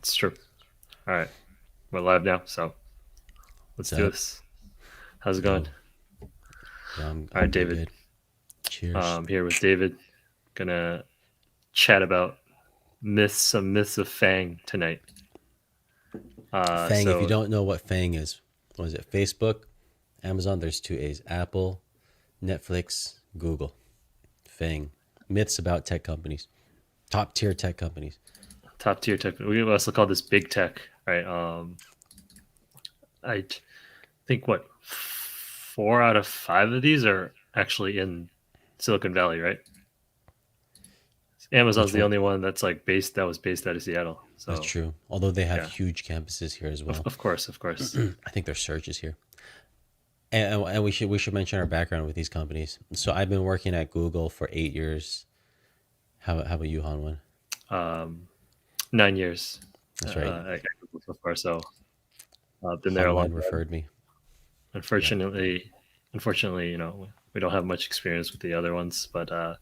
It's true. All right, we're live now, so let's What's do up? this. How's it going? Yo, yo, I'm All I'm right, good, David. good. Cheers. Here with David. Gonna chat about some myths of FAANG tonight. Uh, FAANG, if you so don't know what FAANG is, what is it? Facebook, Amazon, there's two A's. Apple, Netflix, Google. FAANG. Myths about tech companies. Top tier tech companies. top tier tech. We also call this big tech, right? I think what 4 out of 5 of these are actually in Silicon Valley, right? Amazon's Which the one? only one that's like based out of Seattle. That's So true. Although they have yeah, huge campuses here as of, well. of course, of course. I think their search is here. And we should mention our background with these companies. So I've been working at Google for 8 years. How about you, Hanwen? Um, 9 years That's right. at Google so far, so I've been there a long Hanwen time. referred me. Yeah. Unfortunately, we don't have much experience with the other ones, but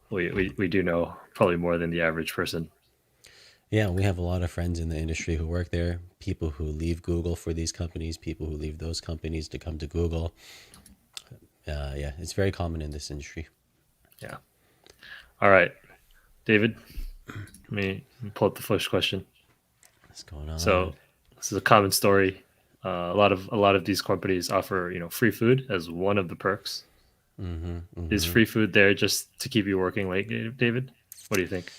we do know probably more than the average person. Yeah, we have a lot of friends in the industry who work there, people who leave Google for these companies, people who leave those companies to come to Google. Yeah, it's very common in this industry. Yeah. All right, David. Let me pull up the first question. What's going on? So this is a common story. A lot of these companies offer free food as one of the perks. Mm-hmm, Is mm-hmm. free food there just to keep you working late, David? What do you think?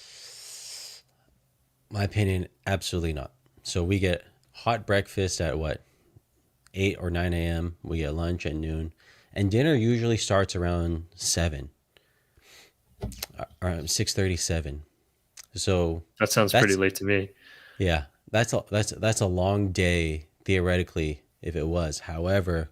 My opinion, absolutely not. So we get hot breakfast at what, 8 or 9 a.m. We get lunch at noon. And dinner usually starts around 7, around 6:37. So That sounds pretty that's late to me. yeah, that's a long day theoretically if it was. However,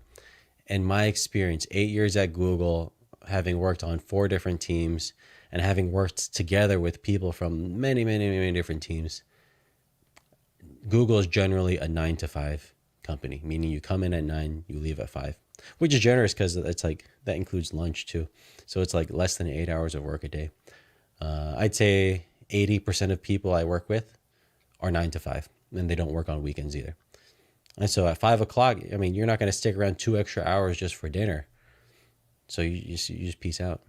in my experience, 8 years at Google, having worked on 4 different teams and having worked together with people from many, many, many different teams, Google is generally a 9 to 5 company, meaning you come in at 9, you leave at 5, which is generous because it's like that includes lunch too. So it's like less than 8 hours of work a day. I'd say 80% of people I work with are 9 to 5, and they don't work on weekends either. And so at 5 o'clock, I mean, you're not going to stick around 2 extra hours just for dinner. So you just peace out.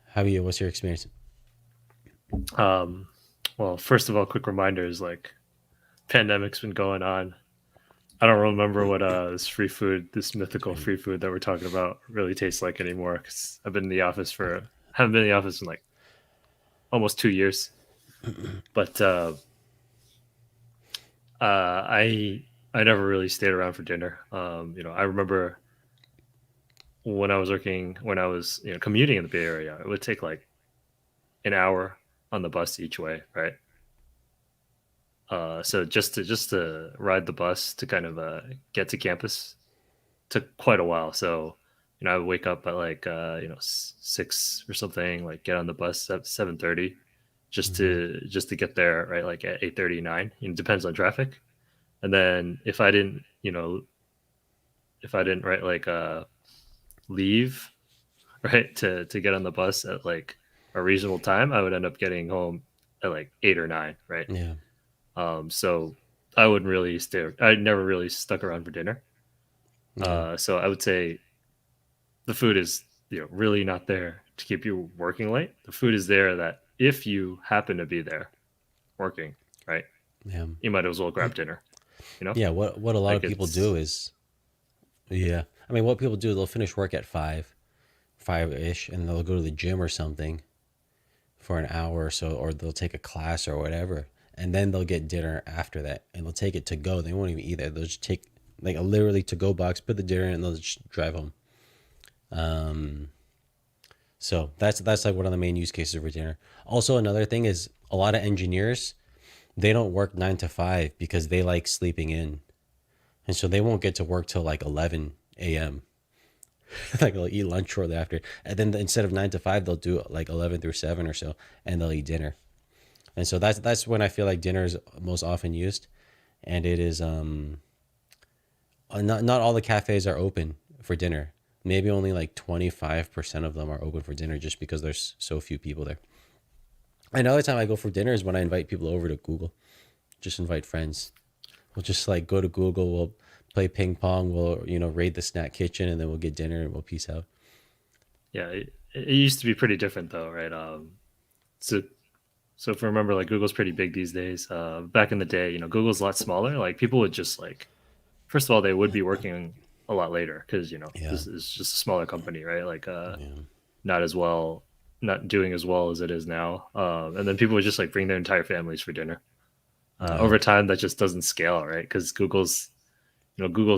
How about you? What's your experience? Um, well, first of all, quick reminders like pandemic's been going on. I don't remember what this That's mythical right. free food that we're talking about really tastes like anymore. Because haven't been in the office in like almost 2 years. But I never really stayed around for dinner. I remember when I was commuting in the Bay Area, it would take like an hour on the bus each way, right? So just to ride the bus to kind of get to campus took quite a while. So I would wake up at like 6 or something, like get on the bus at 7:30, Mm-hmm. just to get there right like at 8:39. It depends on traffic. And then if I didn't right like leave right to get on the bus at like a reasonable time, I would end up getting home at like 8 or 9, right? Yeah. So I wouldn't really stay. I never really stuck around for dinner. Yeah. So I would say the food is really not there to keep you working late. The food is there that if you happen to be there working, right, Yeah. you might as well grab dinner. You know, Yeah. What a lot of like people do it's is yeah. I mean, what people do, they'll finish work at 5 ish, and they'll go to the gym or something for an hour or so, or they'll take a class or whatever, and then they'll get dinner after that, and they'll take it to go. They won't even eat it. They'll just take like a literally to go box, put the dinner, in, and they'll just drive home. Um, so that's like one of the main use cases for dinner. Also, another thing is a lot of engineers, they don't work 9 to 5 because they like sleeping in, and so they won't get to work till like 11 a.m. Like they'll eat lunch shortly after, and then instead of 9 to 5, they'll do like 11 through 7 or so, and they'll eat dinner. And so that's when I feel like dinner is most often used, and it is not all the cafes are open for dinner. Maybe only like 25% of them are open for dinner, just because there's so few people there. Another time I go for dinner is when I invite people over to Google. Just invite friends. We'll just like go to Google. We'll play ping pong. We'll raid the snack kitchen, and then we'll get dinner and we'll peace out. Yeah, it used to be pretty different though, right? So so if you remember, like Google's pretty big these days. Back in the day, Google's a lot smaller. Like people would just like, first of all, they would be working a lot later because Yeah, this is just a smaller company, right? Like yeah, not as well, not doing as well as it is now. And then people would just like bring their entire families for dinner. yeah, Over time, that just doesn't scale, right? Because Google's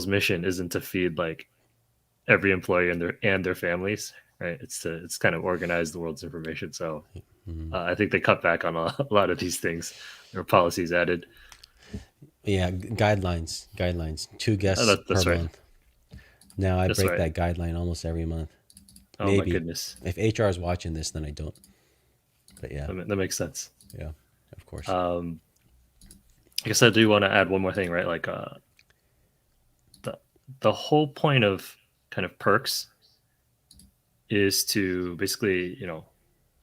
mission isn't to feed like every employee and their families, right? It's kind of organize the world's information. So mm. I think they cut back on a lot of these things. There were policies added. Yeah. Guidelines. Two guests per That's right. month. Now I That's break right. that guideline almost every month. Oh my Maybe goodness, if HR is watching this, then I don't. But yeah, that makes sense. yeah, of course. Um, I guess I do want to add one more thing, right? Like the the whole point of kind of perks is to basically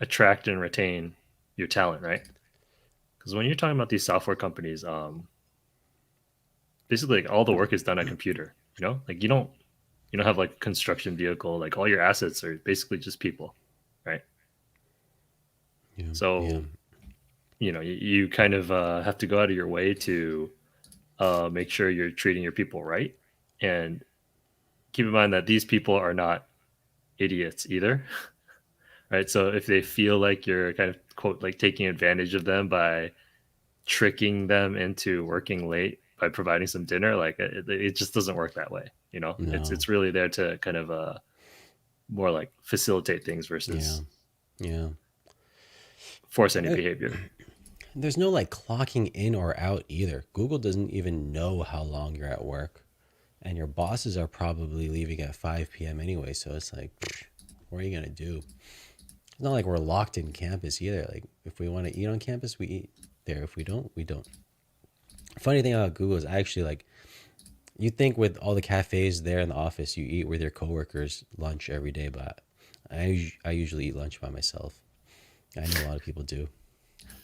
attract and retain your talent, right? Because when you're talking about these software companies, basically like, all the work is done on computer. Like you don't have like a construction vehicle. Like all your assets are basically just people, right? Yeah, yeah, So you kind of have to go out of your way to make sure you're treating your people right, and keep in mind that these people are not idiots either, right? So if they feel like you're kind of quote like taking advantage of them by tricking them into working late by providing some dinner, like it just doesn't work that way. It's no, it's really there to kind of more like facilitate things yeah, versus yeah. force any Uh, behavior. There's no like clocking in or out either. Google doesn't even know how long you're at work, and your bosses are probably leaving at 5 p.m. anyway. So it's like, what are you gonna do? It's not like we're locked in campus either. Like if we want to eat on campus, we eat there. If we don't, we don't. Funny thing about Google is I actually like you think with all the cafes there in the office, you eat with your coworkers lunch every day, but I usually eat lunch by myself. I know a lot of people do,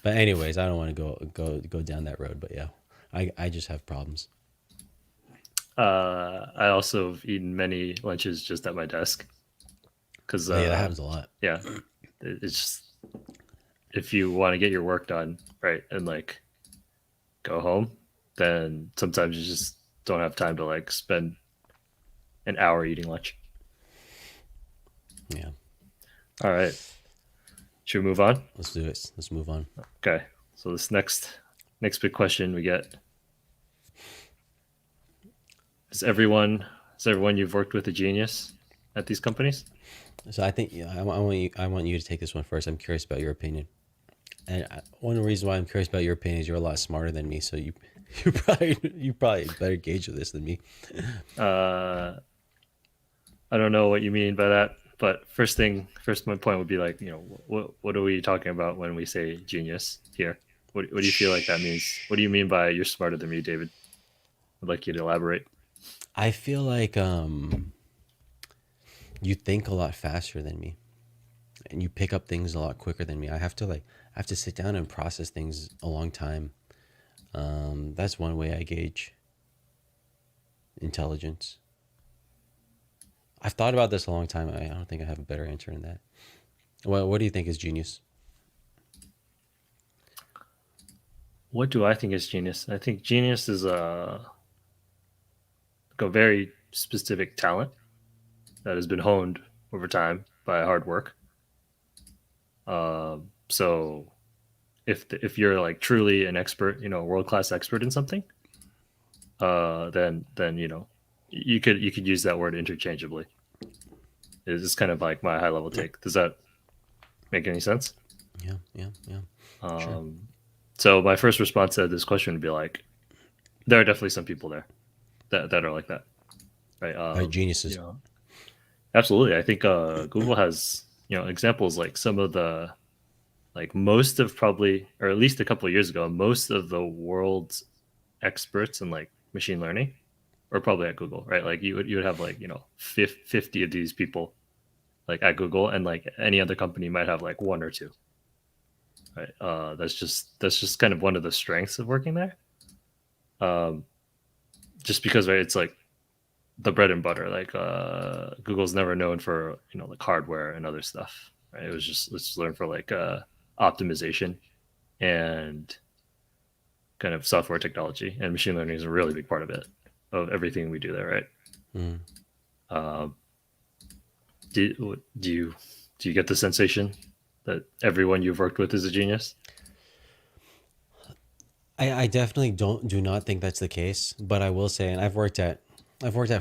but anyways, I don't want to go down that road. But yeah, I just have problems. I also have eaten many lunches just at my desk because, Oh, yeah, that happens a lot. yeah, it's just if you want to get your work done, right, and like go home, then sometimes you just don't have time to like spend an hour eating lunch. Yeah, All right, should we move on? let's do it. Let's move on. Okay, so this next big question we get is everyone you've worked with a genius at these companies? So I think yeah, I want you to take this one first. I'm curious about your opinion, and one reason why I'm curious about your opinion is you're a lot smarter than me. So you probably better gauge of this than me. Uh, I don't know what you mean by that, but first my point would be like, what are we talking about when we say genius here? What do you feel like that means? What do you mean by you're smarter than me, David? I'd like you to elaborate. I feel like you think a lot faster than me, and you pick up things a lot quicker than me. I have to sit down and process things a long time. That's one way I gauge intelligence. I've thought about this a long time. I don't think I have a better answer than that. Well, what do you think is genius? What do I think is genius? I think genius is like a very specific talent that has been honed over time by hard work. So if you're like truly an expert, world class expert in something, then you could use that word interchangeably. It's kind of like my high level take. Does that make any sense? Yeah, yeah, yeah. Sure. Um, so my first response to this question would be like, there are definitely some people there that are like that, right? Geniuses. Absolutely. I think Google has examples like some of the like most of probably, or at least a couple of years ago, most of the world's experts in like machine learning are probably at Google, right? Like you would have like 50 of these people like at Google, and like any other company might have like one or two, right? That's just kind of one of the strengths of working there. Um, just because, right, it's like the bread and butter. Like Google's never known for like hardware and other stuff. Right? It was just let's learn for like optimization and kind of software technology, and machine learning is a really big part of it, of everything we do there. Right? Mm. Um, do you get the sensation that everyone you've worked with is a genius? I definitely do not think that's the case, but I will say, and I've worked at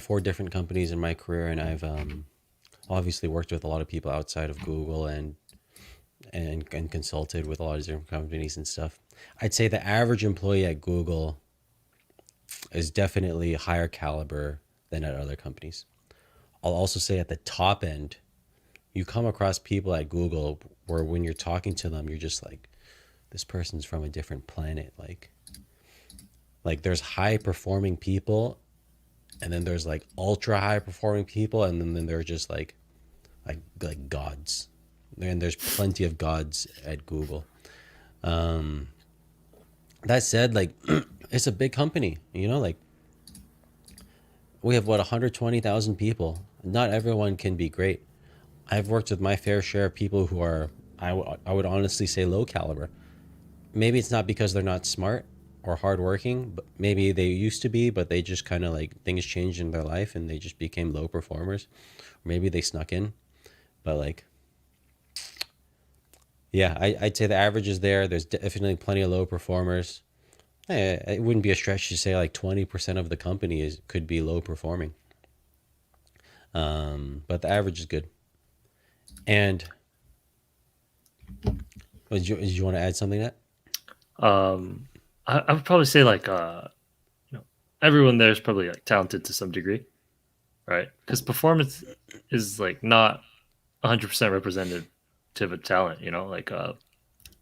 four different companies in my career, and I've obviously worked with a lot of people outside of Google and consulted with a lot of different companies and stuff. I'd say the average employee at Google is definitely higher caliber than at other companies. I'll also say at the top end, you come across people at Google where when you're talking to them, you're just like, this person's from a different planet. Like there's high performing people, and then there's like ultra high performing people, and then they're just like gods. And there's plenty of gods at Google. That said, like it's a big company, like we have what 120,000 people. Not everyone can be great. I've worked with my fair share of people who are I would honestly say low caliber. Maybe it's not because they're not smart or hardworking, but maybe they used to be, but they just kind of like things changed in their life and they just became low performers. Or maybe they snuck in, but like, yeah, I'd say the average is there. There's definitely plenty of low performers. It wouldn't be a stretch to say like 20% of the company could be low performing. But the average is good. And did you want to add something to that? Um, I would probably say like you know everyone there is probably like talented to some degree, right? Because performance is like not 100% representative of talent. Like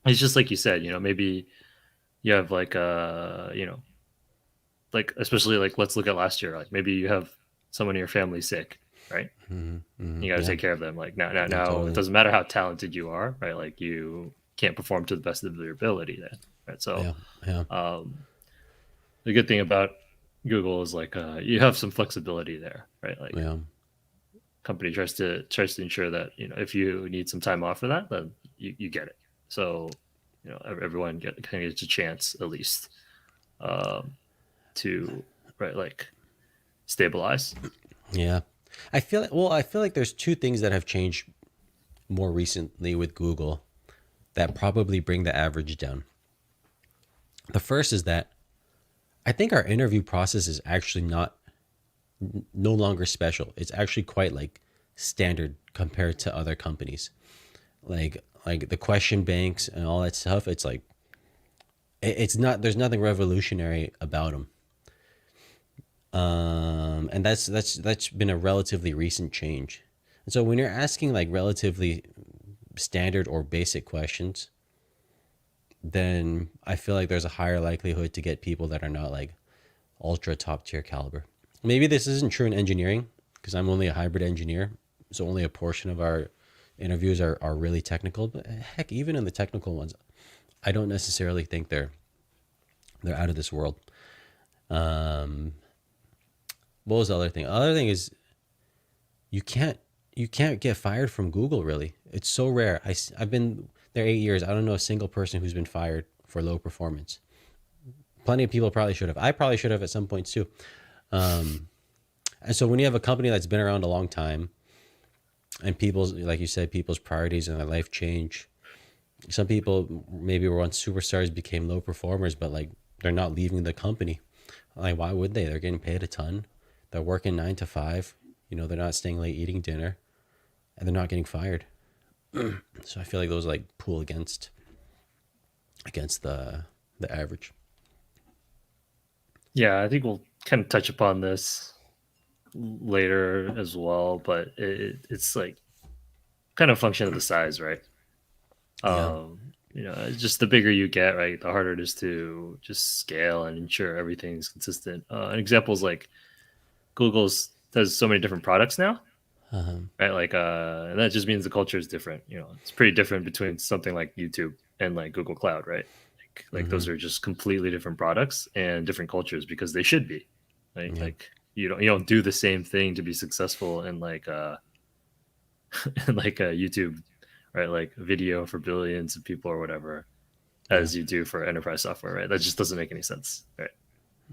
it's just like you said. Maybe you have like like especially like let's look at last year. Like maybe you have someone in your family sick, right? You got to Yeah, take care of them. Like yeah, now, it totally. doesn't matter how talented you are, right? Like you can't perform to the best of your ability then, right? So Yeah, yeah, um, the good thing about Google is like you have some flexibility there, right? Like yeah, company tries to ensure that if you need some time off for that, then you get it. So everyone kind of gets a chance at least um, to right like stabilize. yeah. I feel like there's two things that have changed more recently with Google that probably bring the average down. The first is that I think our interview process is actually not no longer special. It's actually quite like standard compared to other companies. Like the question banks and all that stuff. It's like it's not. There's nothing revolutionary about them. And that's been a relatively recent change. And so when you're asking like relatively standard or basic questions, then I feel like there's a higher likelihood to get people that are not like ultra top tier caliber. Maybe this isn't true in engineering because I'm only a hybrid engineer, so only a portion of our interviews are really technical. But heck, even in the technical ones, I don't necessarily think they're out of this world. Um, what was the other thing? The other thing is you can't you can't get fired from Google. Really, it's so rare. I've been there 8 years. I don't know a single person who's been fired for low performance. Plenty of people probably should have. I probably should have at some points too. And so when you have a company that's been around a long time and people's, like you said, people's priorities in their life change. Some people maybe were once superstars, became low performers, but like they're not leaving the company. Like, why would they? They're getting paid a ton. They're working 9 to 5. They're not staying late eating dinner, and they're not getting fired. So I feel like those like pull against the average. Yeah, I think we'll kind of touch upon this later as well, but it's like kind of a function of the size, right? Yeah. Just the bigger you get, right, the harder it is to just scale and ensure everything's consistent. An example is like Google's does so many different products now, Uh-huh. right? Like, and that just means the culture is different. It's pretty different between something like YouTube. and like Google Cloud, right? Like Mm-hmm. those are just completely different products and different cultures because they should be, right? Yeah. Like you don't do the same thing to be successful in like in like a YouTube, right? Like video for billions of people or whatever, Yeah. as you do for enterprise software, right? That just doesn't make any sense, right?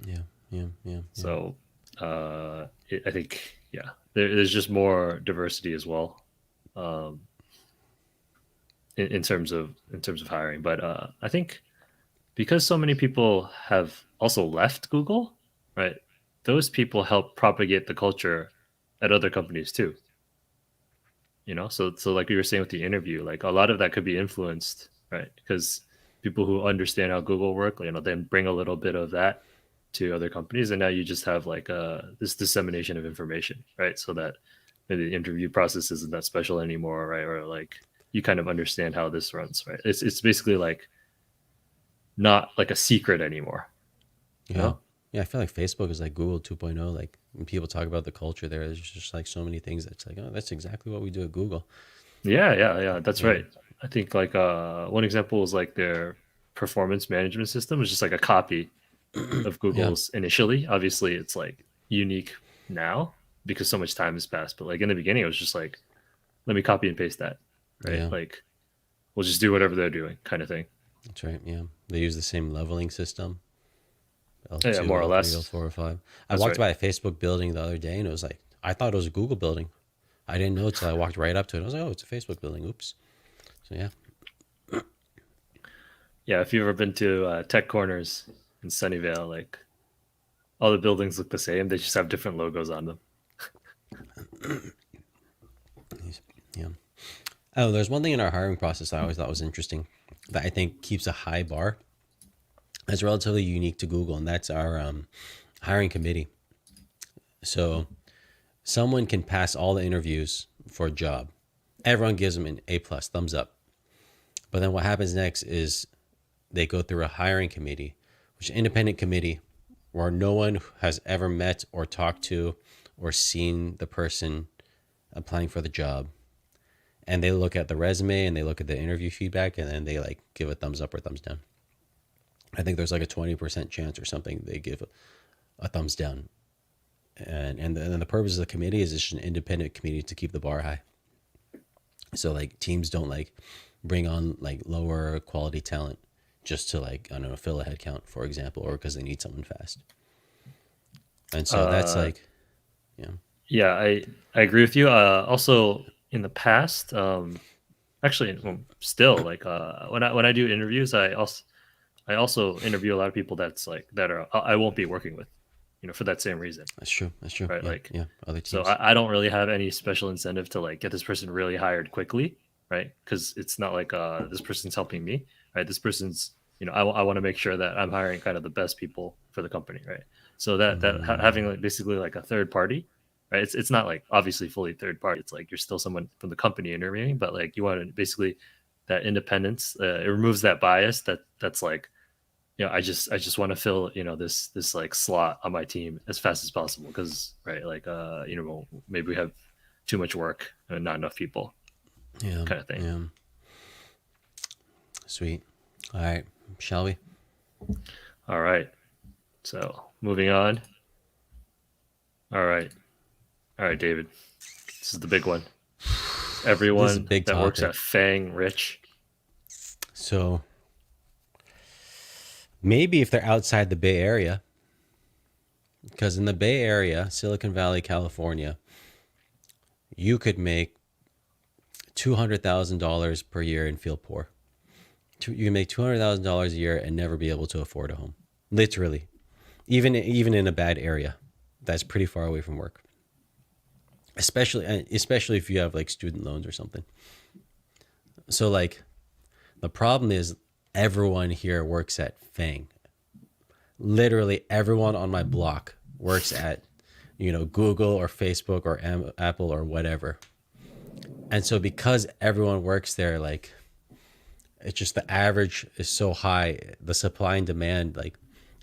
Yeah. Yeah. Yeah. Yeah. So I think yeah, there's just more diversity as well, um, in terms of hiring. But I think because so many people have also left Google, right? Those people help propagate the culture at other companies too. So like you were saying with the interview, like a lot of that could be influenced, right? Because people who understand how Google work, then bring a little bit of that to other companies, and now you just have like this dissemination of information, right? So that maybe the interview process isn't that special anymore, right? Or like you kind of understand how this runs, right? It's basically like not like a secret anymore, you Yeah. know? Yeah. I feel like Facebook is like Google 2.0. Like when people talk about the culture there, there's just like so many things that's like, oh, that's exactly what we do at Google. Yeah, that's Yeah. right. I think like one example is like their performance management system is just like a copy of Yeah. Google's initially. Obviously, it's like unique now because so much time has passed. But like in the beginning, it was just like, let me copy and paste that, right? Yeah. Like we'll just do whatever they're doing, kind of thing. That's right. Yeah. They use the same leveling system. Yeah, L2, more or L3, less. L4, L5. I That's walked right. by a Facebook building the other day and it was like, I thought it was a Google building. I didn't know until I walked right up to it. I was like, oh, it's a Facebook building. Oops. So yeah. Yeah, if you've ever been to Tech Corners in Sunnyvale, like all the buildings look the same. They just have different logos on them. Yeah. Oh, there's one thing in our hiring process I always thought was interesting that I think keeps a high bar. It's relatively unique to Google, and that's our hiring committee. So someone can pass all the interviews for a job. Everyone gives them an A plus, thumbs up. But then what happens next is they go through a hiring committee, which is an independent committee where no one has ever met or talked to or seen the person applying for the job. And they look at the resume and they look at the interview feedback and then they like give a thumbs up or thumbs down. I think there's like a 20% chance or something they give a thumbs down. And then the purpose of the committee is it's just an independent committee to keep the bar high. So like teams don't like bring on like lower quality talent just to like, I don't know, fill a head count, for example, or because they need someone fast. And so that's Uh, like, yeah, yeah, I agree with you. Also, in the past, actually, well, still like when I do interviews, I also interview a lot of people that's like that are I won't be working with, for that same reason, that's true. That's true. right? Yeah. Like, Yeah. Other so teams. I don't really have any special incentive to like get this person really hired quickly, right? Because it's not like this person's helping me, right? This person's, I want to make sure that I'm hiring kind of the best people for the company, right? So having like basically like a third party, right? It's not like obviously fully third party. It's like you're still someone from the company interviewing, but like you want to basically that independence. It removes that bias that's like, I just want to fill, this like slot on my team as fast as possible because, right, like, maybe we have too much work and not enough people, Yeah. kind of thing. Yeah. Sweet. All right. Shall we? All right. So moving on. All right. All right, David. This is the big one. Is This is a everyone big that works at topic. FAANG rich? So maybe if they're outside the Bay Area, because in the Bay Area, Silicon Valley, California, you could make $200,000 per year and feel poor. You can make $200,000 a year and never be able to afford a home. Literally, even in a bad area, that's pretty far away from work. Especially if you have like student loans or something. So like the problem is everyone here works at FAANG. Literally everyone on my block works at Google or Facebook or Apple or whatever. And so because everyone works there, like it's just the average is so high, the supply and demand, like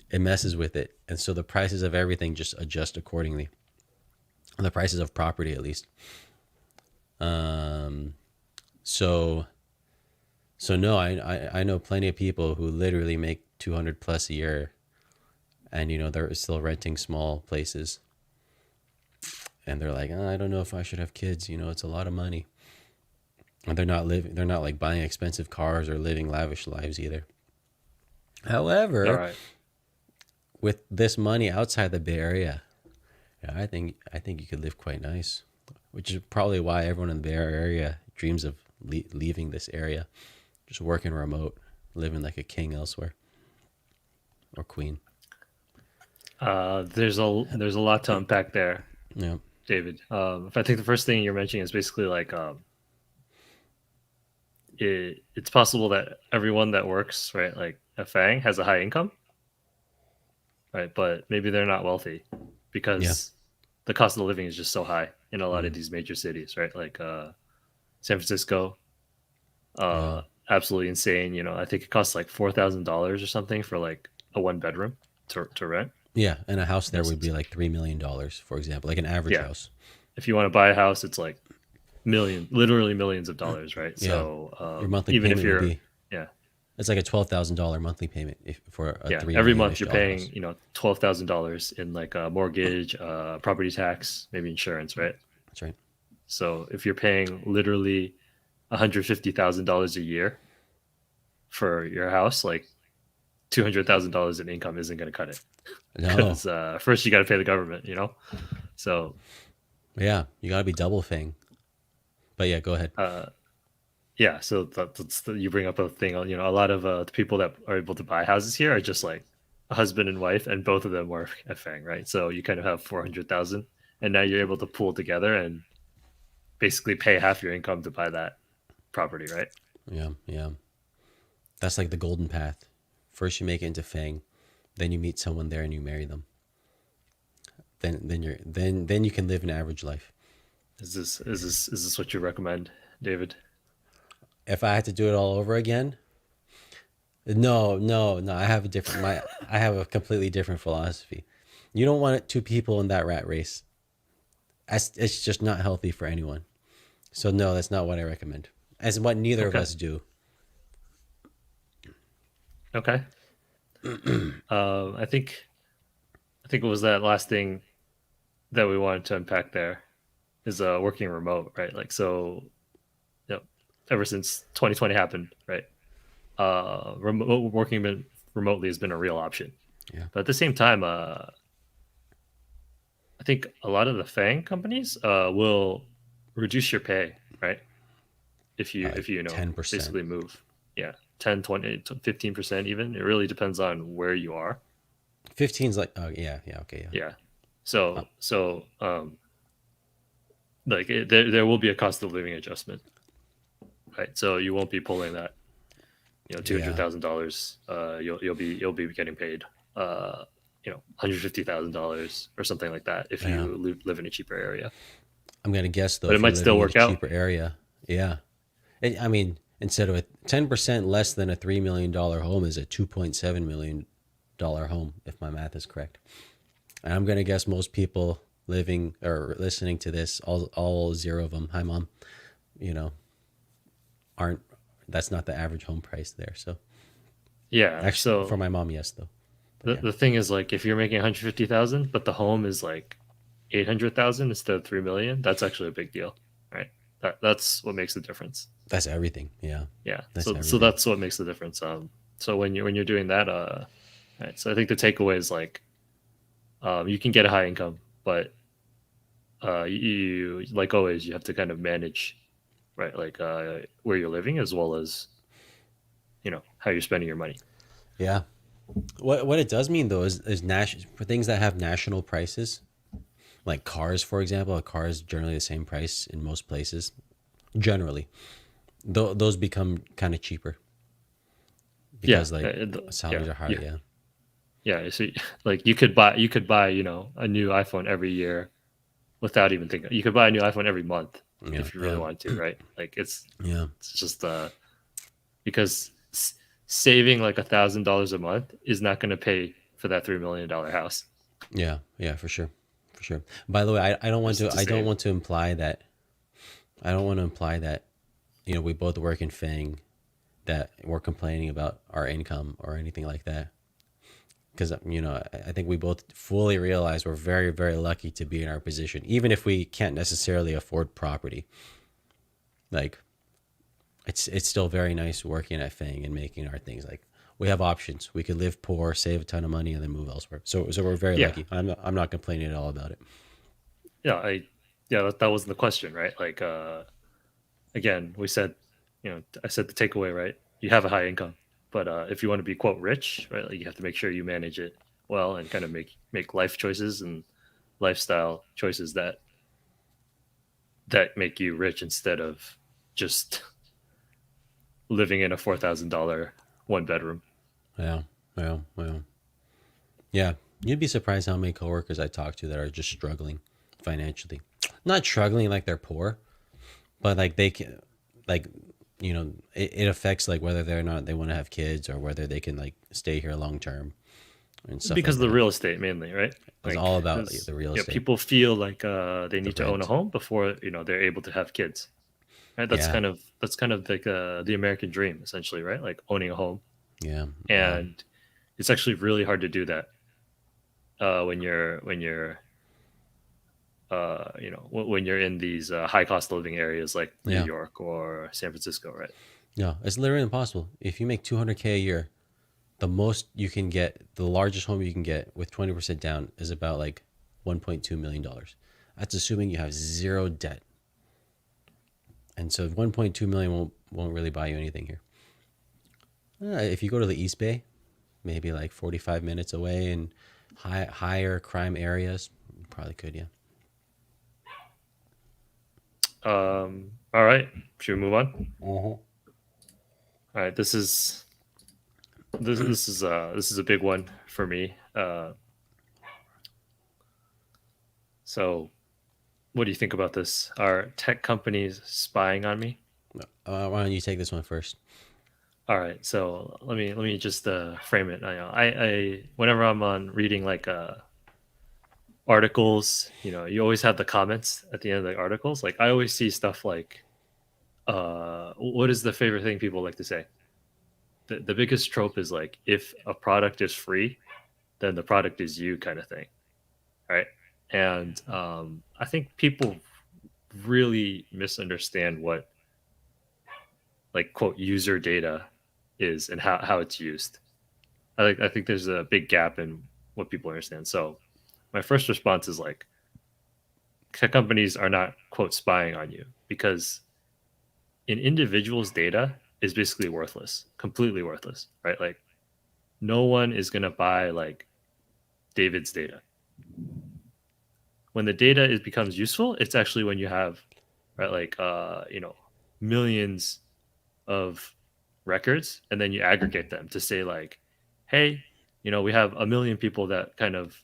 it messes with it. And so the prices of everything just adjust accordingly. The prices of property, at least. So So no, I know plenty of people who literally make 200 plus a year, and they're still renting small places, and they're like, I don't know if I should have kids. It's a lot of money, and they're not like buying expensive cars or living lavish lives either. All However, right. with this money outside the Bay Area, yeah, I think you could live quite nice, which is probably why everyone in the Bay Area dreams of leaving this area, just working remote, living like a king elsewhere or queen. There's a lot to unpack there, Yeah, David. If I think the first thing you're mentioning is basically like it's possible that everyone that works right like at FAANG has a high income, right? But maybe they're not wealthy yeah, because the cost of living is just so high in a lot of mm, these major cities, right? Like San Francisco, yeah, absolutely insane. I think it costs like $4,000 or something for like a one bedroom to rent. yeah. And a house there Yes, would be like $3 million, for example, like an average yeah. house. If you want to buy a house, it's like literally millions of dollars, right? Yeah, So your monthly even if payment would you're, be yeah, it's like a $12,000 monthly payment for a yeah, three every million month ish you're dollar paying, house. $12,000 in like a mortgage, property tax, maybe insurance, right? That's right. So if you're paying literally $150,000 a year for your house, like $200,000 in income isn't going to cut it No, because first you got to pay the government. So yeah, you got to be double fang. But yeah, go ahead. uh, yeah, so you bring up a thing. A lot of the people that are able to buy houses here are just like a husband and wife, and both of them work at FANG, right? So you kind of have 400,000, and now you're able to pool together and basically pay half your income to buy that property, right? Yeah, yeah. That's like the golden path. First you make it into Fang, then you meet someone there and you marry them. Then you can live an average life. Is this what you recommend, David? If I had to do it all over again, no, no, no. I have a completely different philosophy. You don't want two people in that rat race. It's just not healthy for anyone. So no, that's not what I recommend. As what neither of Okay, us do. okay. I think it was that last thing that we wanted to unpack there is working remote, right? Like so, you know, ever since 2020 happened, right? Remote working remotely has been a real option. Yeah. But at the same time, I think a lot of the FANG companies will reduce your pay, right? If you Like if you 10%. basically move, yeah, 10, 20, 15% even. It really depends on where you are. 15's like, oh yeah, yeah, okay, yeah. Yeah. Uh, So like there will be a cost of living adjustment, right? So you won't be pulling that two hundred yeah. thousand dollars. You'll be getting paid $150,000 or something like that if Yeah. you live in a cheaper area. I'm gonna guess though, But it if you're might still living in a work out. cheaper area, yeah. I mean, instead of a 10% less than a $3 million home is a $2.7 million home, if my math is correct. And I'm gonna guess most people living or listening to this, all zero of them, hi mom, you know, aren't. That's not the average home price there. So Yeah. actually, for So my mom, yes, though. But the yeah, the thing is like if you're making 150,000, but the home is like 800,000 instead of 3 million, that's actually a big deal, right? That's what makes the difference. that's everything. Yeah, Yeah. that's So everything. that's what makes the difference. So when you're doing that, right. So I think the takeaway is like, you can get a high income, but you like always you have to kind of manage, right? Like where you're living as well as how you're spending your money. Yeah. What it does mean though is for things that have national prices, like cars, for example. A car is generally the same price in most places. Generally, those become kind of cheaper Yeah. because like Yeah. salaries are higher. Yeah. Yeah. Yeah. So like you could buy a new iPhone every year without even thinking. You could buy a new iPhone every month Yeah. if you really Yeah. wanted to, right? Like Yeah. it's just because saving like $1,000 a month is not going to pay for that $3 million house. Yeah. Yeah. For sure. For sure. By the way, I don't want Just to. to I don't save. want to imply that. I don't want to imply that we both work in Fang that we're complaining about our income or anything like that. Because I think we both fully realize we're very, very lucky to be in our position, even if we can't necessarily afford property. Like it's still very nice working at FAANG and making our things. Like we have options. We could live poor, save a ton of money, and then move elsewhere. So we're very Yeah, lucky. I'm not complaining at all about it. yeah, yeah, that wasn't the question, right? Like, again, we said, I said the takeaway, right? You have a high income, but if you want to be quote rich, right, like you have to make sure you manage it well and kind of make life choices and lifestyle choices that make you rich instead of just living in a $4,000 one bedroom. Yeah, well, yeah. You'd be surprised how many coworkers I talk to that are just struggling financially. Not struggling like they're poor, but like they can, like it affects like whether they're not they want to have kids or whether they can like stay here long term and stuff Because like of the that. real estate mainly, right? It's Like all about because the real estate, people feel like they the need to own a rent. home before they're able to have kids. Right? Yeah, That's kind of like the American dream, essentially, right? Like owning a home, yeah, yeah, and it's actually really hard to do that when you're when you're in these high cost living areas like New yeah. York or San Francisco, right? No, it's literally impossible. If you make 200K a year, the most you can get, the largest home you can get with 20% down is about like $1.2 million. That's assuming you have zero debt. And so 1.2 million won't really buy you anything here. If you go to the East Bay, maybe like 45 minutes away in higher crime areas, you probably could, yeah. All right, should we move on? Uh-huh. All right, this is a big one for me. So, what do you think about this? Are tech companies spying on me? Why don't you take this one first? All right, so let me just frame it. I whenever I'm on reading like articles, you always have the comments at the end of the articles. Like I always see stuff like, what is the favorite thing people like to say? The biggest trope is like if a product is free, then the product is you, kind of thing, right? And I think people really misunderstand what like quote user data is and how it's used. I think there's a big gap in what people understand. So my first response is like tech companies are not quote spying on you because an individual's data is basically worthless, completely worthless, right? Like no one is gonna buy like David's data. When the data becomes useful, it's actually when you have right like millions of records and then you aggregate them to say like, hey, we have a million people that kind of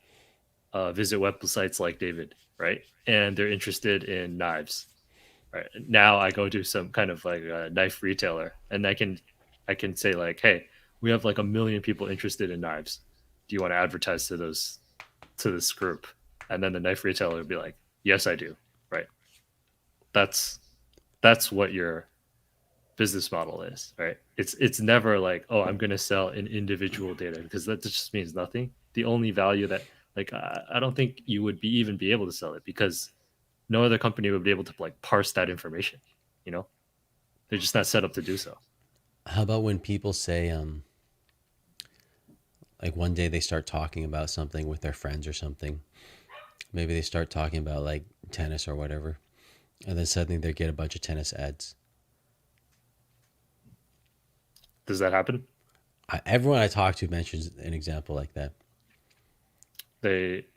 visit websites like David, right? And they're interested in knives. Right now, I go to some kind of like a knife retailer, and I can say like, hey, we have like a million people interested in knives. Do you want to advertise to this group? And then the knife retailer would be like, yes, I do. Right. That's that's what your business model is, right? It's never like, oh, I'm going to sell an individual data because that just means nothing. The only value that like I don't think you would be even be able to sell it because no other company would be able to like parse that information. You know, they're just not set up to do so. How about when people say, like one day they start talking about something with their friends or something. Maybe they start talking about like tennis or whatever, and then suddenly they get a bunch of tennis ads. Does that happen? Everyone I talk to mentions an example like that. They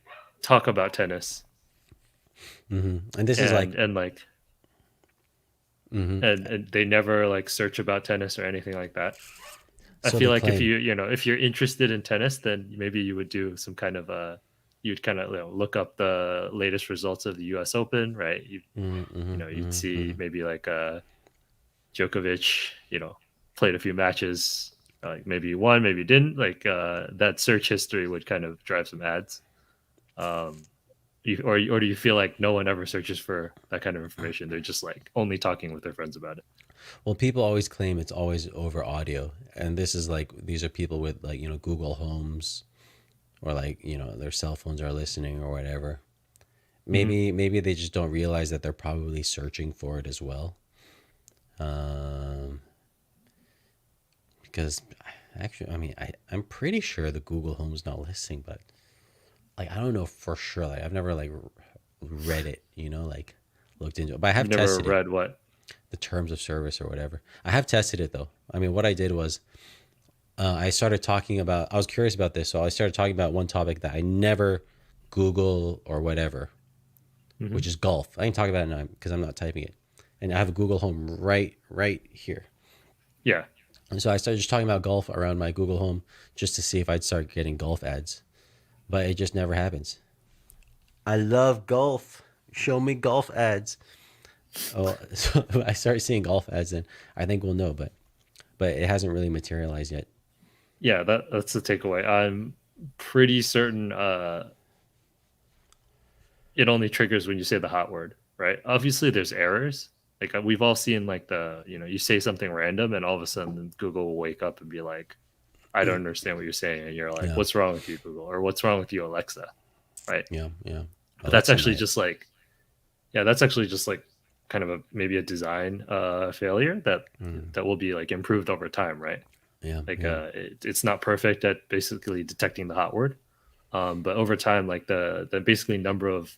talk about tennis And this is like, and like hmm and they never like search about tennis or anything like that. I so feel they like if claim. if you're interested in tennis, then maybe you would do some kind of you'd kind of look up the latest results of the U.S. Open, right? You'd see maybe like Djokovic, played a few matches, like maybe he won, maybe he didn't. Like that search history would kind of drive some ads. Um, or do you feel like no one ever searches for that kind of information? They're just like only talking with their friends about it. Well, people always claim it's always over audio, and this is like these are people with like Google Homes or like their cell phones are listening or whatever. Hmm. Maybe they just don't realize that they're probably searching for it as well. Um, because actually, I mean, I'm pretty sure the Google Home's not listening, but like I don't know for sure. Like I've never like read it, like looked into it, but I You've have never tested it, read what? the terms of service or whatever. I have tested it though. I mean, what I did was I started talking about. I was curious about this, so I started talking about one topic that I never Google or whatever, Hmm. which is golf. I can talk about it now because I'm not typing it, and I have a Google Home right here. Yeah. And so I started just talking about golf around my Google Home just to see if I'd start getting golf ads, but it just never happens. I love golf. Show me golf ads. Oh, so I start seeing golf ads, then I think we'll know, but it hasn't really materialized yet. Yeah, that's the takeaway. I'm pretty certain it only triggers when you say the hot word, right? Obviously there's errors. Like we've all seen like you say something random and all of a sudden Google will wake up and be like, I don't understand what you're saying. And you're like, Yeah, what's wrong with you, Google? Or what's wrong with you, Alexa? Right. yeah, yeah. But that's Alexa actually might. just like, yeah, that's actually just like kind of maybe a design failure Mm, that will be like improved over time, right? yeah, Like yeah, it's not perfect at basically detecting the hot word. But over time, like the basically number of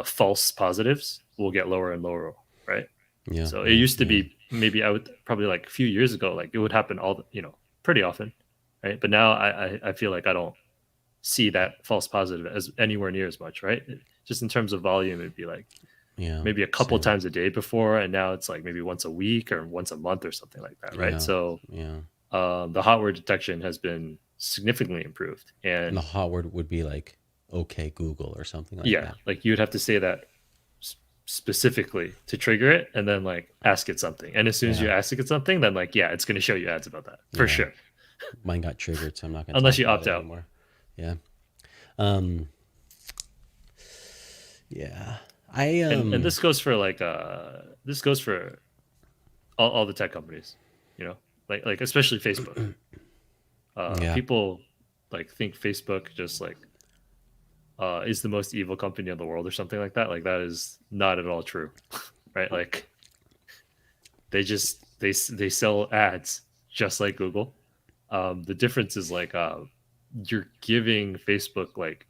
false positives will get lower and lower, right? yeah, So it yeah, used to yeah, be maybe I would probably like a few years ago, like it would happen pretty often, right? But now I feel like I don't see that false positive as anywhere near as much, right? Just in terms of volume, it'd be like yeah. maybe a couple Same. times a day before, and now it's like maybe once a week or once a month or something like that, right? Yeah, So yeah. the hot word detection has been significantly improved, And the and hot word would be like, okay, Google or something like yeah, that. like you'd have to say that specifically to trigger it and then like ask it something, and as soon as Yeah, you ask it something, then like yeah, it's going to show you ads about that for yeah. sure, Mine got triggered, so I'm not gonna unless talk you about opt it out. anymore. Yeah. Um. Yeah. I And this goes for all the tech companies, you know, like especially Facebook. Yeah. People like think Facebook just like is the most evil company in the world or something like that. Like that is not at all true, right? Like they sell ads just like Google. The difference is like you're giving Facebook like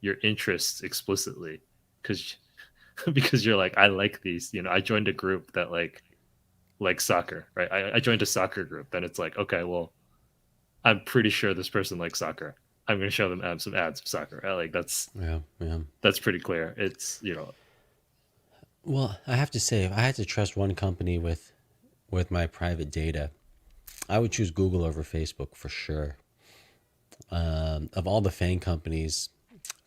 your interests explicitly because because you're like I like these. I joined a group that like soccer, right? I joined a soccer group. Then it's like okay, well I'm pretty sure this person likes soccer. I'm going to show them some ads of soccer. Right? Like Yeah. Yeah. that's pretty clear. It's Well, I have to say, if I had to trust one company with my private data, I would choose Google over Facebook for sure. Of all the FAANG companies,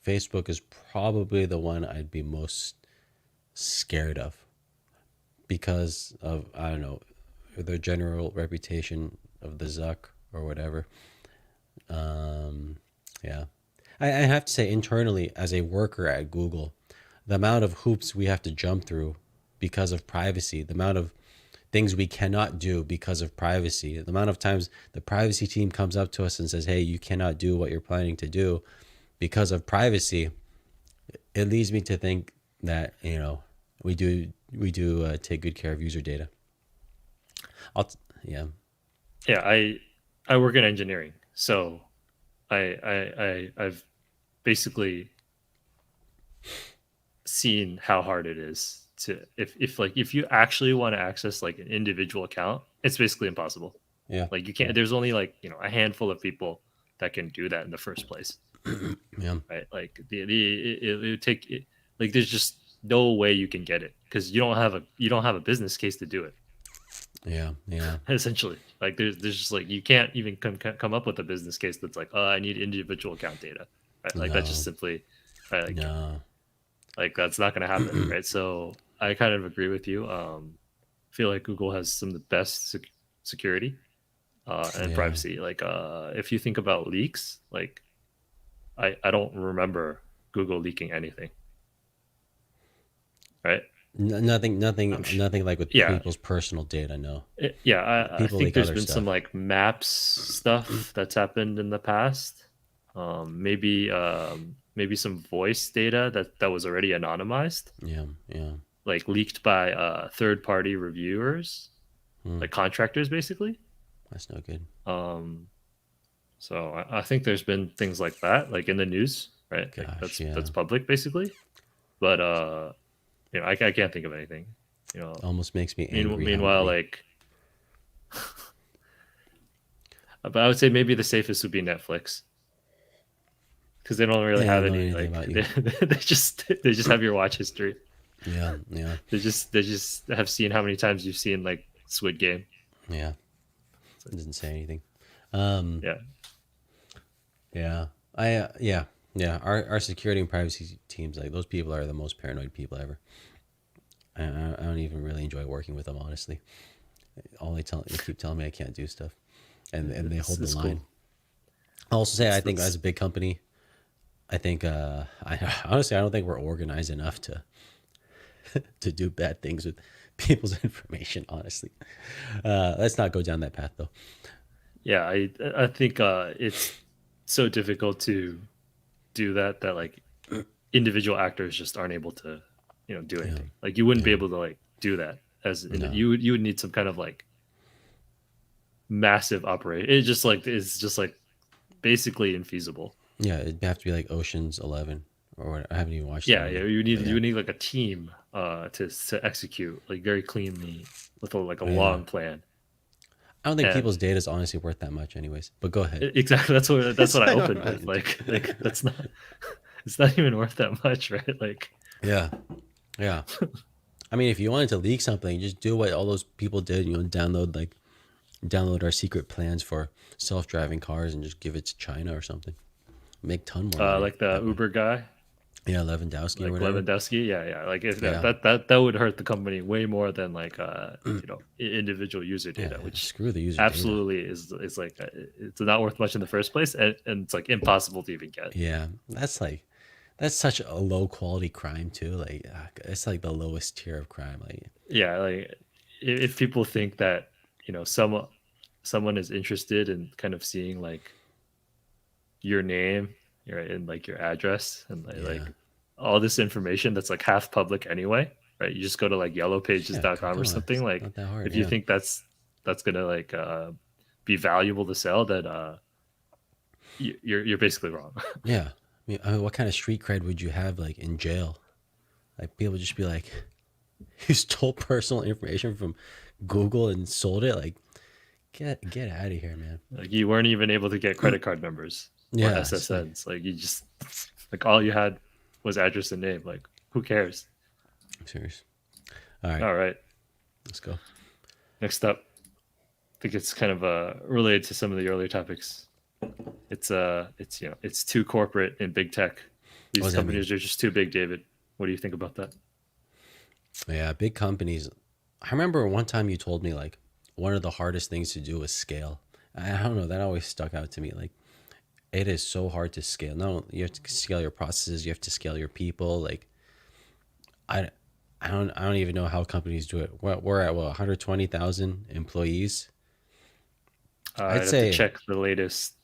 Facebook is probably the one I'd be most scared of because of I don't know their general reputation of the Zuck or whatever. Yeah, I have to say internally as a worker at Google, the amount of hoops we have to jump through because of privacy, the amount of things we cannot do because of privacy, the amount of times the privacy team comes up to us and says, "Hey, you cannot do what you're planning to do because of privacy." It leads me to think that we do take good care of user data. Yeah, yeah. I work in engineering, so I've basically seen how hard it is to if you actually want to access like an individual account, it's basically impossible. yeah, Like you yeah, can't. There's only like a handful of people that can do that in the first place, yeah, right? Like it would take like there's just no way you can get it because you don't have a business case to do it. yeah, yeah. Essentially, like there's just like you can't even come up with a business case that's like, oh, I need individual account data, right? Like that just No, simply, right? no. Like that's not going to happen, right? So I kind of agree with you. Feel like Google has some of the best security and Yeah. privacy. Like if you think about leaks, like I don't remember Google leaking anything, right? I'm nothing like with yeah, people's personal data. No, yeah. I people think leak there's other been some stuff. like maps stuff that's happened in the past. Maybe some voice data that was already anonymized, Yeah, yeah. like leaked by third party reviewers, Hmm, like contractors basically. that's no good. Um, so I think there's been things like that, like in the news, right? Like Gosh, that's yeah. public basically. But I can't think of anything. You know, Almost makes me angry meanwhile, hungry. like, but I would say maybe the safest would be Netflix because they don't really Yeah, I have don't know any anything like about you. they just have your watch history. Yeah, yeah, They just have seen how many times you've seen like Squid Game. yeah. It's like, Doesn't say anything. Um, yeah, yeah, yeah, yeah. Our security and privacy teams, like those people, are the most paranoid people ever. I don't even really enjoy working with them, honestly. They keep telling me I can't do stuff, and they hold the it's cool. line. I'll also say, I think as That's a big company, I think I honestly I don't think we're organized enough to do bad things with people's information. Honestly, let's not go down that path though. yeah. I think it's so difficult to do that like individual actors just aren't able to do Yeah, anything. Like you wouldn't be yeah, able to like do that no, you would need some kind of like massive operation. It's just like basically infeasible. yeah. It'd have to be like Ocean's 11 or what. I haven't even watched that Yeah, yeah. movie, You need but you yeah, would need like a team to execute like very cleanly with like a yeah. long plan. I don't think people's And data is honestly worth that much, anyways. But go ahead. exactly that's what I It's like, opened with. Like that's not it's not even worth that much, right? Like yeah, yeah. I mean, if you wanted to leak something, just do what all those people did. Download our secret plans for self-driving cars and just give it to China or something. Make ton more money like the that way. Uber guy, Yeah, Lewandowski or like whatever. Lewandowski. Yeah, yeah. Like if Yeah, that would hurt the company way more than like individual user yeah. data, which Screw the user data. absolutely is like it's not worth much in the first place, and it's like impossible to even get. Yeah, that's such a low quality crime too. Like it's like the lowest tier of crime. Like Yeah, like if people think that someone is interested in kind of seeing like your name, right, and like your address and yeah, all this information that's like half public anyway, right? You just go to like yeah. yellowpages.com or Come on, something. it's Like not that hard. if you Yeah, think that's gonna like be valuable to sell, then you're basically wrong. yeah. I mean, what kind of street cred would you have like in jail? Like people just be like, you stole personal information from Google and sold it. Like get out of here, man. Like you weren't even able to get credit card numbers or Yeah, it's like SSNs. Like you just like all you had was address and name. Like who cares? I'm serious. All right, All right, let's go. next up, I think it's kind of related to some of the earlier topics. It's too corporate in big tech. What These does that mean? companies are just too big, David. What do you think about that? Yeah, big companies. I remember one time you told me like one of the hardest things to do is scale. I don't know. That always stuck out to me. Like it is so hard to scale. No, you have to scale your processes. You have to scale your people. Like I, I don't even know how companies do it. We're at 120,000 employees. I'd I'd have to say, check the latest.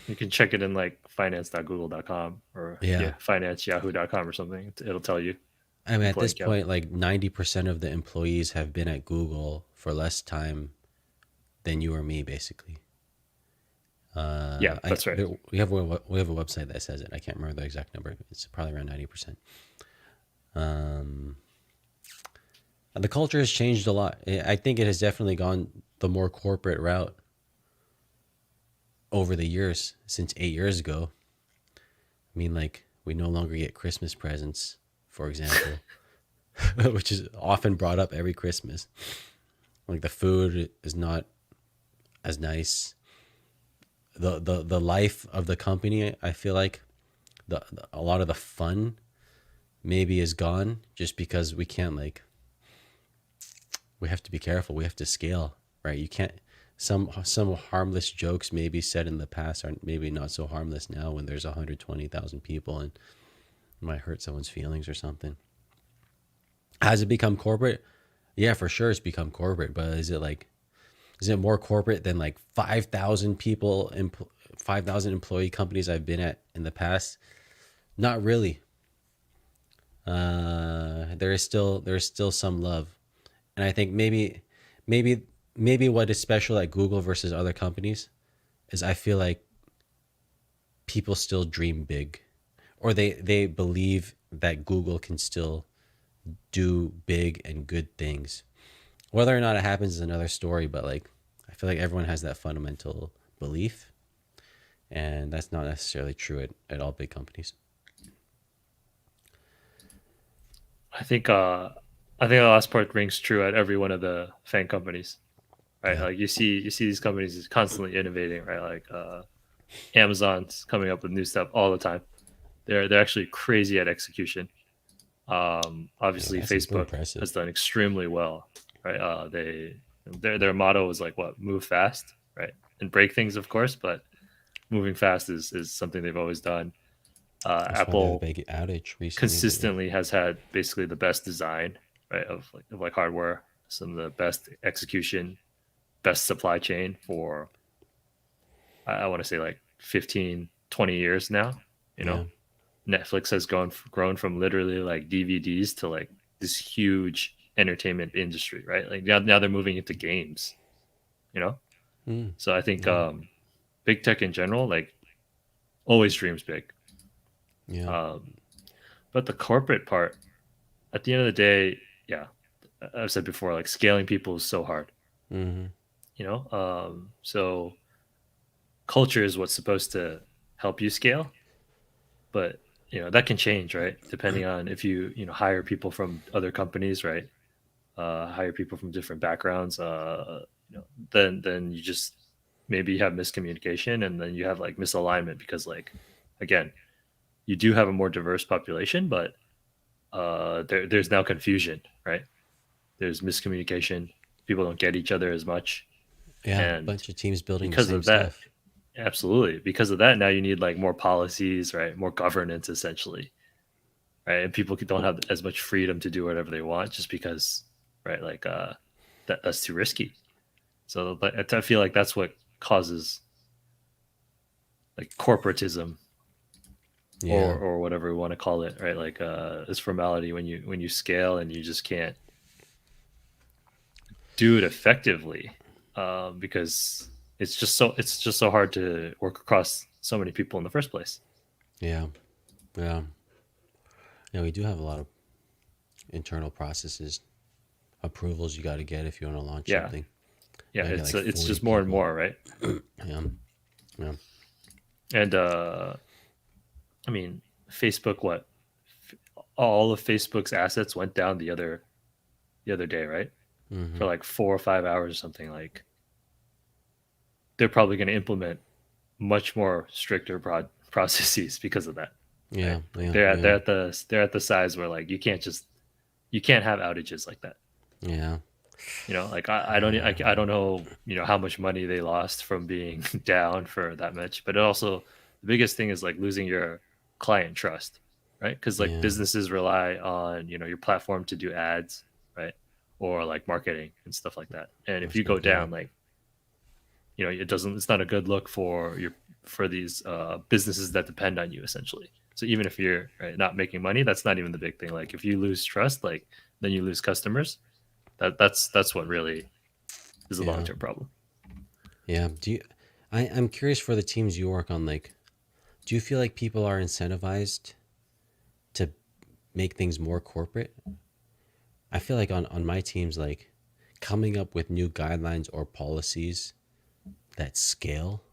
You can check it in like finance.google.com or yeah. yeah, finance.yahoo.com or something. It'll tell you I mean, at employee this count. point, like 90% of the employees have been at Google for less time than you or me, basically. Yeah, that's right. We have a website that says it. I can't remember the exact number. It's probably around 90%. Um, the culture has changed a lot. I think it has definitely gone the more corporate route over the years since 8 years ago. I mean, like we no longer get Christmas presents, for example, which is often brought up every Christmas. Like the food is not as nice. The life of the company, I feel like a lot of the fun maybe is gone just because we can't like we have to be careful. We have to scale, right? You can't some harmless jokes maybe said in the past are maybe not so harmless now when there's 120,000 people and it might hurt someone's feelings or something. Has it become corporate? Yeah, for sure it's become corporate, but is it more corporate than like 5,000 people, 5,000 employee companies I've been at in the past? Not really. There is still some love, and I think maybe maybe what is special at Google versus other companies is I feel like people still dream big, or they believe that Google can still do big and good things. Whether or not it happens is another story, but like I feel like everyone has that fundamental belief, and that's not necessarily true at all big companies. I think I think the last part rings true at every one of the FAANG companies, right? Yeah, Like you see these companies is constantly innovating, right? Like Amazon's coming up with new stuff all the time. They're actually crazy at execution. yeah, Obviously, that's super Facebook impressive. has done extremely well, right? Their motto is like what, move fast, right, and break things, of course, but moving fast is something they've always done. That's why they had a Apple big outage recently, but yeah, consistently has had basically the best design, right, of like hardware, some of the best execution, best supply chain for I want to say like 15, 20 years now. You yeah, know, Netflix has grown from literally like DVDs to like this huge entertainment industry, right? Like now they're moving into games, you know. mm, So I think yeah, big tech in general, like always dreams big. yeah, Um, but the corporate part, at the end of the day, yeah, I've said before, like scaling people is so hard, mm-hmm, you know. So culture is what's supposed to help you scale, but that can change, right? Depending on if you know hire people from other companies, right? Hire people from different backgrounds. Then you just maybe have miscommunication, and then you have like misalignment because like again, you do have a more diverse population, but there's now confusion, right? There's miscommunication. People don't get each other as much, yeah. and Bunch of teams building the because same of that, stuff. absolutely, because of that, now you need like more policies, right? More governance, essentially, right? And people don't have as much freedom to do whatever they want just because, right? Like that's too risky. So I feel like that's what causes like corporatism Yeah, or whatever we want to call it, right? Like this formality when you scale and you just can't do it effectively because it's just so hard to work across so many people in the first place. yeah, yeah, yeah. We do have a lot of internal processes, approvals you got to get if you want to launch Yeah, something. yeah, You gotta get like it's 40 just more and people. more, right? Yeah, yeah. And I mean, Facebook, what all of Facebook's assets went down the other day, right? Mm-hmm. For like 4 or 5 hours or something. Like they're probably going to implement much more stricter processes because of that, right? Yeah, Like yeah, yeah, they're at the size where like you can't have outages like that. yeah, Like yeah, I don't know how much money they lost from being down for that much, but it also the biggest thing is like losing your client trust, right? Because like yeah. businesses rely on your platform to do ads, right, or like marketing and stuff like that. And if That's you go good. Yeah, down, like it's not a good look for these businesses that depend on you essentially. So even if you're right, not making money, that's not even the big thing. Like if you lose trust, like then you lose customers. That's what really is a long yeah, term problem. yeah. I'm curious for the teams you work on. Like, do you feel like people are incentivized to make things more corporate? I feel like on my teams, like coming up with new guidelines or policies that scale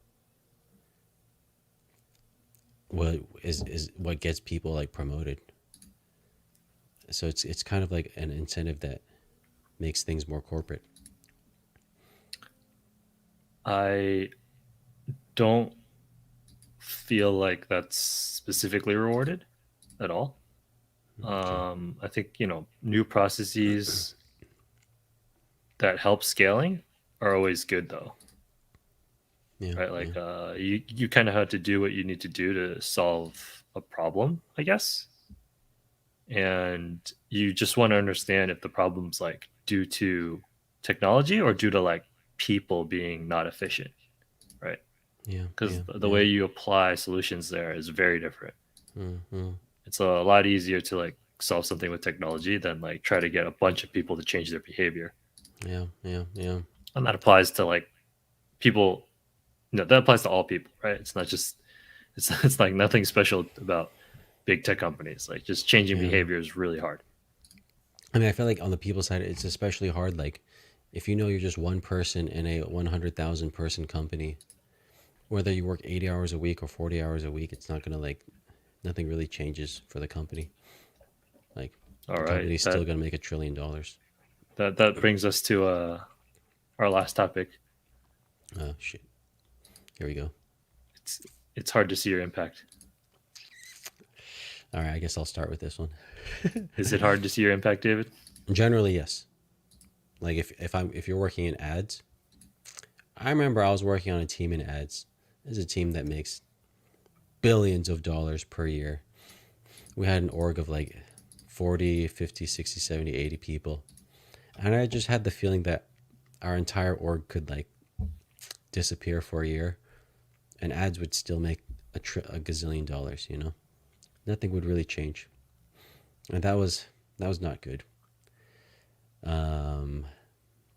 what is what gets people like promoted. So it's kind of like an incentive that makes things more corporate. I don't feel like that's specifically rewarded at all. Okay. I think new processes that help scaling are always good though, Yeah, right? yeah, Like you kind of have to do what you need to do to solve a problem, I guess. and you just want to understand if the problem's like due to technology or due to like people being not efficient, right? Yeah, Because yeah, the yeah. way you apply solutions there is very different. Mm-hmm. It's a lot easier to like solve something with technology than like try to get a bunch of people to change their behavior. Yeah, yeah, yeah. And that applies to like people, no, that applies to all people, right? It's not just, it's like nothing special about big tech companies. Like just changing Yeah. behavior is really hard. I mean, I feel like on the people side, it's especially hard. Like, if you know you're just one person in a 100,000 person company, whether you work 80 hours a week or 40 hours a week, it's not going to like, nothing really changes for the company. Like, All the right. company's still going to make $1 trillion. That brings us to our last topic. Oh, shit. Here we go. It's it's hard to see your impact. All right. I guess I'll start with this one. Is it hard to see your impact, David? Generally, yes. Like, if you're working in ads, I remember I was working on a team in ads. There's a team that makes billions of dollars per year. We had an org of like 40, 50, 60, 70, 80 people. And I just had the feeling that our entire org could like disappear for a year and ads would still make a gazillion dollars, you know? Nothing would really change. And that was not good. Um,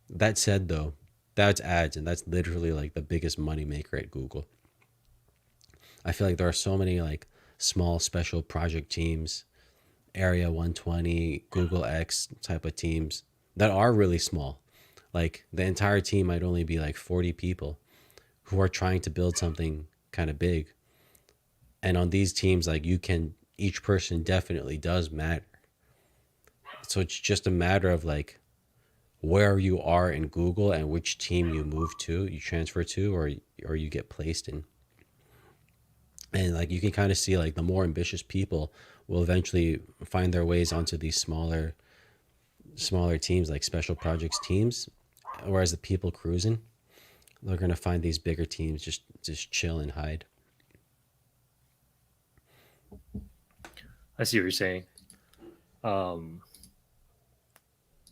that said, though, that's ads, and that's literally like the biggest money maker at Google. I feel like there are so many like small special project teams, Area 120, Google X type of teams that are really small. Like the entire team might only be like 40 people who are trying to build something kind of big. And on these teams, like each person definitely does matter. So it's just a matter of like where you are in Google and which team you move to, you transfer to, or you get placed in. And like you can kind of see like the more ambitious people will eventually find their ways onto these smaller teams like special projects teams, whereas the people cruising, they're gonna find these bigger teams just chill and hide. I see what you're saying. Um,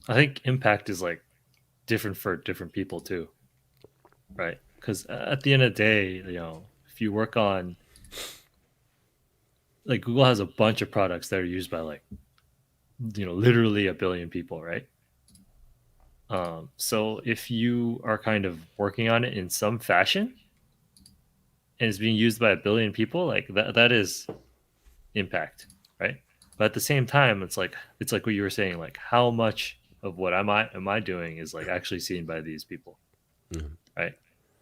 I think impact is like different for different people too, right? Because at the end of the day, if you work on like Google has a bunch of products that are used by like literally a billion people, right? So if you are kind of working on it in some fashion and it's being used by a billion people, like that is impact, right? But at the same time, it's like what you were saying, like how much of what am I doing is like actually seen by these people, Mhm. right?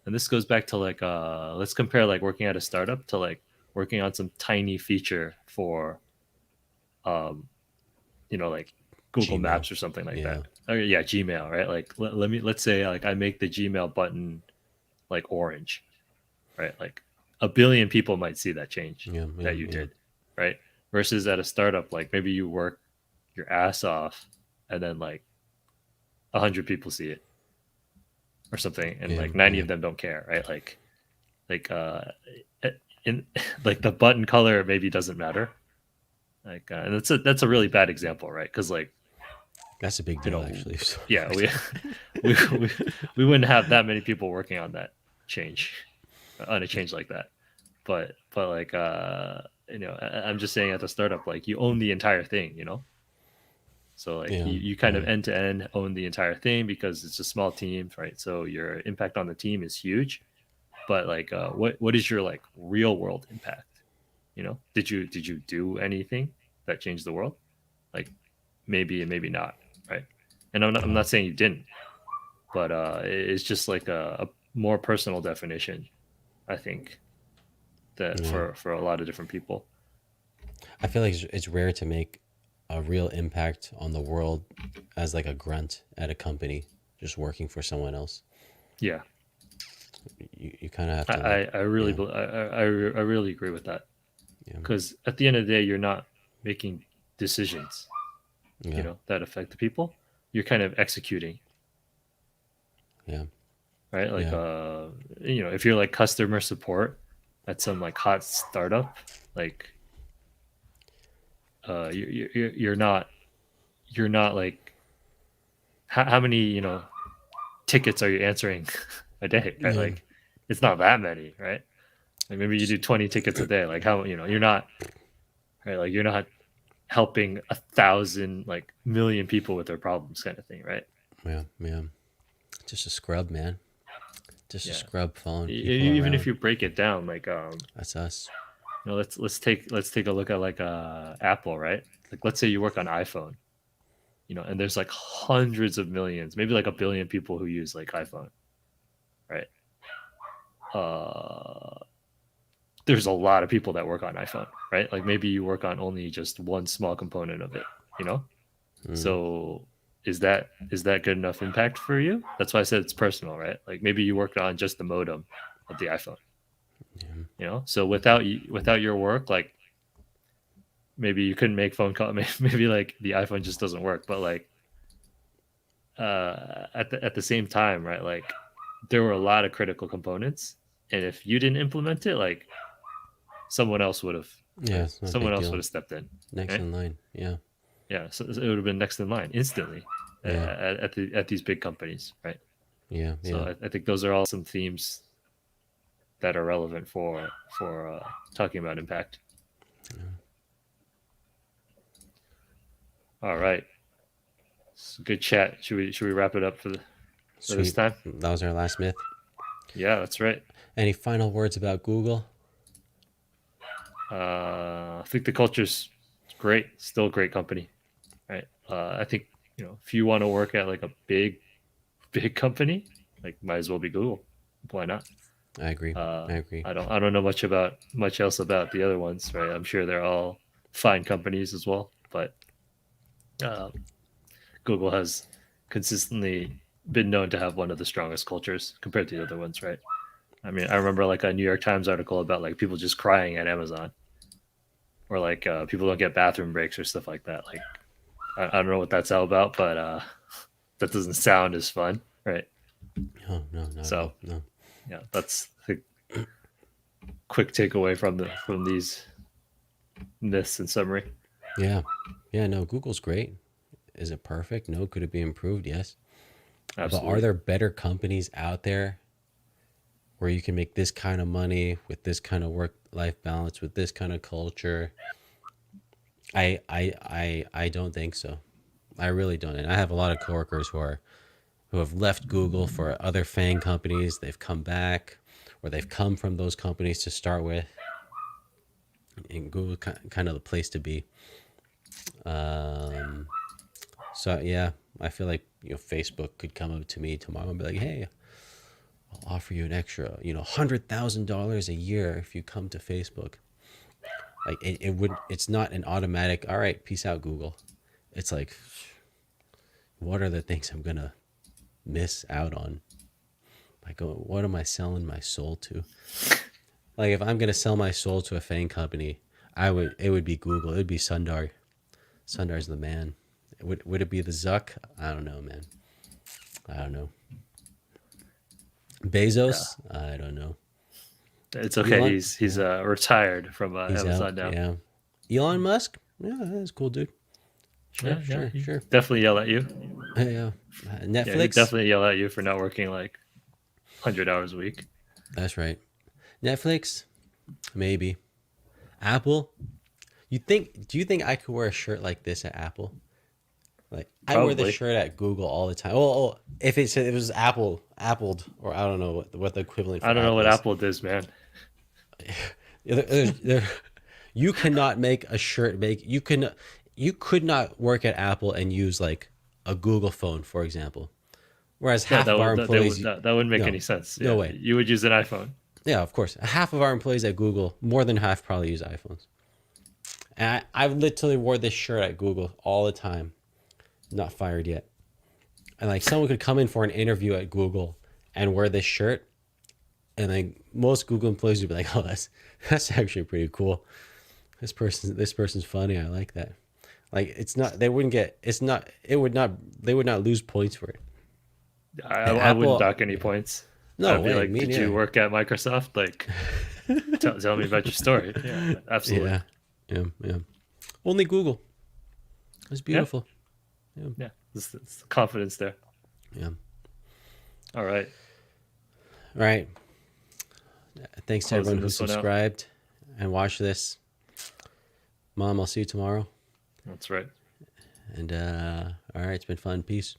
And this goes back to like let's compare like working at a startup to like working on some tiny feature for um like Google Gmail. Maps or something like Yeah. that. Or yeah, Gmail, right? Like let's say like I make the Gmail button like orange, right? Like a billion people might see that change Yeah. that Yeah. you Yeah. did, right? Versus at a startup, like maybe you work your ass off and then like 100 people see it or something, and Yeah. like 90 Yeah. of them don't care, right? Like in like the button color maybe doesn't matter. Like and that's a really bad example, right? Because like That's a big you deal, know actually. yeah, we, we we wouldn't have that many people working on that change on a change like that. But like I'm just saying at the startup, like you own the entire thing, so like Yeah. you kind of Yeah. end to end own the entire thing because it's a small team, right? So your impact on the team is huge. But like what is your like real world impact? Did you do anything that changed the world? Like maybe and maybe not, right? And I'm not saying you didn't, but it's just like a more personal definition, I think, that Yeah. for a lot of different people. I feel like it's rare to make a real impact on the world as like a grunt at a company, just working for someone else. Yeah, You kind of have I to like, I, I really yeah, bel- I really agree with that yeah, because at the end of the day, you're not making decisions, yeah, that affect the people. You're kind of executing, yeah, right? Like yeah, if you're like customer support at some like hot startup, like you're not like how many tickets are you answering a day, right? Yeah. Like it's not that many, right? Like maybe you do 20 tickets a day. Like how you're not right. Like you're not helping 1,000 like million people with their problems, kind of thing, right? Yeah. Yeah. Just a scrub, man. Just a Yeah. scrub following people Even if around. you break it down, like That's us. let's take a look at like Apple, right? Like let's say you work on iPhone, and there's like hundreds of millions, maybe like a billion people who use like iPhone, right? Uh, there's a lot of people that work on iPhone, right? Like maybe you work on only just one small component of it, you know? Mm. So is that good enough impact for you? That's why I said it's personal, right? Like maybe you worked on just the modem of the iPhone, Yeah. So without your work, like maybe you couldn't make phone call. Maybe like the iPhone just doesn't work. But like at the same time, right? Like there were a lot of critical components, and if you didn't implement it, like someone else would have, Yeah. right? It's not a Someone big else would deal. have stepped in, Next right? in line. Yeah. Yeah, so it would have been next in line instantly Yeah. at these big companies, right? Yeah. So Yeah. I think those are all some themes that are relevant for talking about impact. All right, it's a good chat. Should we wrap it up for this Sweet. time? That was our last myth. Yeah, that's right. Any final words about Google? I think the culture's great. Still a great company, right? I think if you want to work at like a big company, like might as well be Google. Why not? I agree. Uh, I agree. I don't know much else about the other ones, right? I'm sure they're all fine companies as well, but uh, Google has consistently been known to have one of the strongest cultures compared to the other ones, right? I mean, I remember like a New York Times article about like people just crying at Amazon, or like people don't get bathroom breaks or stuff like that. Like I don't know what that's all about, but that doesn't sound as fun, right? No, no, not at all. So No. yeah, that's the quick takeaway from these myths in summary. Yeah. Yeah, no, Google's great. Is it perfect? No. Could it be improved? Yes. But are Absolutely. there better companies out there where you can make this kind of money with this kind of work life balance, with this kind of culture? I don't think so. I really don't. And I have a lot of coworkers who have left Google for other FAANG companies. They've come back, or they've come from those companies to start with. And Google kind of the place to be. Um, so yeah, I feel like Facebook could come up to me tomorrow and be like, "Hey, I'll offer you an extra, $100,000 a year if you come to Facebook." Like it would. It's not an automatic. All right, peace out, Google. It's like, what are the things I'm gonna miss out on? Like, what am I selling my soul to? Like, if I'm gonna sell my soul to a FANG company, it would be Google. It would be Sundar. Sundar's the man. Would it be the Zuck? I don't know, man. I don't know. Yeah, Bezos? I don't know. it's okay. Elon? He's Yeah, retired from he's out. Amazon now. Yeah. Elon Musk? Yeah, that's cool, dude. Sure, Yeah, sure, he sure. definitely yell at you. Yeah. Yeah, he'd Netflix? definitely yell at you for not working like 100 hours a week. That's right. Netflix? Maybe. Apple? Do you think I could wear a shirt like this at Apple? Like I wear this Probably. shirt at Google all the time. Oh, if it said it was Appled, or I don't know what the equivalent I for don't know Apple what is. Apple does, man. You cannot make a shirt. You could not work at Apple and use like a Google phone, for example. Whereas Yeah, half of our employees, that wouldn't make no, any sense. no Yeah, way. you would use an iPhone. Yeah, of course. Half of our employees at Google, more than half, probably use iPhones. And I literally wore this shirt at Google all the time. Not fired yet. And like someone could come in for an interview at Google and wear this shirt, and like most Google employees would be like, "Oh, that's actually pretty cool. This person's funny. I like that." Like it's not. They wouldn't get. It's not. It would not. They would not lose points for it. And I wouldn't Apple, dock any points. no I'd be way. like, Me "Did you neither. work at Microsoft? Like, tell me about your story." Yeah, absolutely. Yeah, yeah, yeah. Only Google. It's Yeah, beautiful. Yeah. yeah. It's the confidence there. Yeah. All right, All right. Thanks to everyone closing who this one out. subscribed and watched this. Mom, I'll see you tomorrow. That's right. And all right, it's been fun. Peace.